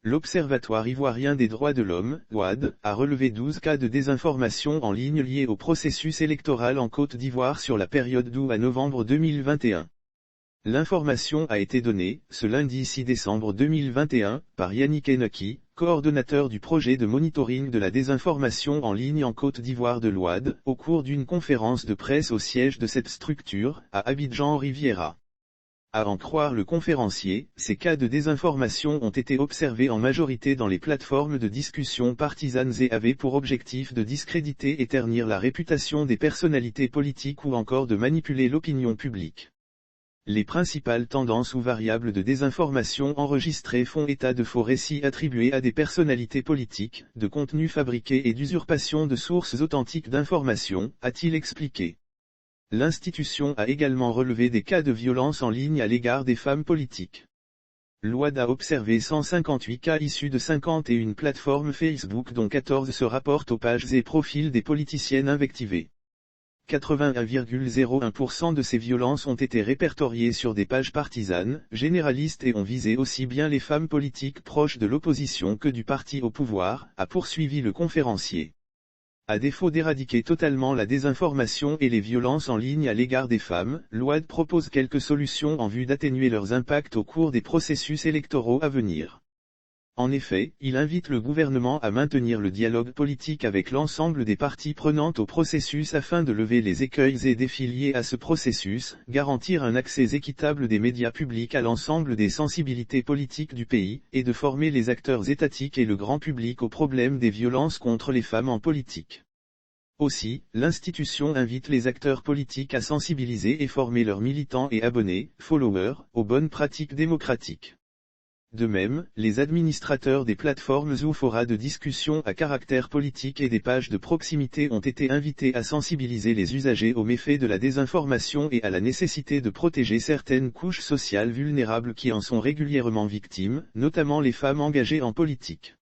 L'Observatoire ivoirien des droits de l'homme, OID, a relevé 12 cas de désinformation en ligne liés au processus électoral en Côte d'Ivoire sur la période d'août à novembre 2021. L'information a été donnée, ce lundi 6 décembre 2021, par Yannick Enaki, coordonnateur du projet de monitoring de la désinformation en ligne en Côte d'Ivoire de l'OID, au cours d'une conférence de presse au siège de cette structure, à Abidjan-Riviera. À en croire le conférencier, ces cas de désinformation ont été observés en majorité dans les plateformes de discussion partisanes et avaient pour objectif de discréditer et ternir la réputation des personnalités politiques ou encore de manipuler l'opinion publique. Les principales tendances ou variables de désinformation enregistrées font état de faux récits attribués à des personnalités politiques, de contenus fabriqués et d'usurpation de sources authentiques d'informations, a-t-il expliqué. L'institution a également relevé des cas de violence en ligne à l'égard des femmes politiques. L'OID a observé 158 cas issus de 51 plateformes Facebook dont 14 se rapportent aux pages et profils des politiciennes invectivées. 81,01% de ces violences ont été répertoriées sur des pages partisanes, généralistes et ont visé aussi bien les femmes politiques proches de l'opposition que du parti au pouvoir, a poursuivi le conférencier. À défaut d'éradiquer totalement la désinformation et les violences en ligne à l'égard des femmes, l'OID propose quelques solutions en vue d'atténuer leurs impacts au cours des processus électoraux à venir. En effet, il invite le gouvernement à maintenir le dialogue politique avec l'ensemble des parties prenantes au processus afin de lever les écueils et défis liés à ce processus, garantir un accès équitable des médias publics à l'ensemble des sensibilités politiques du pays, et de former les acteurs étatiques et le grand public aux problèmes des violences contre les femmes en politique. Aussi, l'institution invite les acteurs politiques à sensibiliser et former leurs militants et abonnés, followers, aux bonnes pratiques démocratiques. De même, les administrateurs des plateformes ou forats de discussion à caractère politique et des pages de proximité ont été invités à sensibiliser les usagers aux méfaits de la désinformation et à la nécessité de protéger certaines couches sociales vulnérables qui en sont régulièrement victimes, notamment les femmes engagées en politique.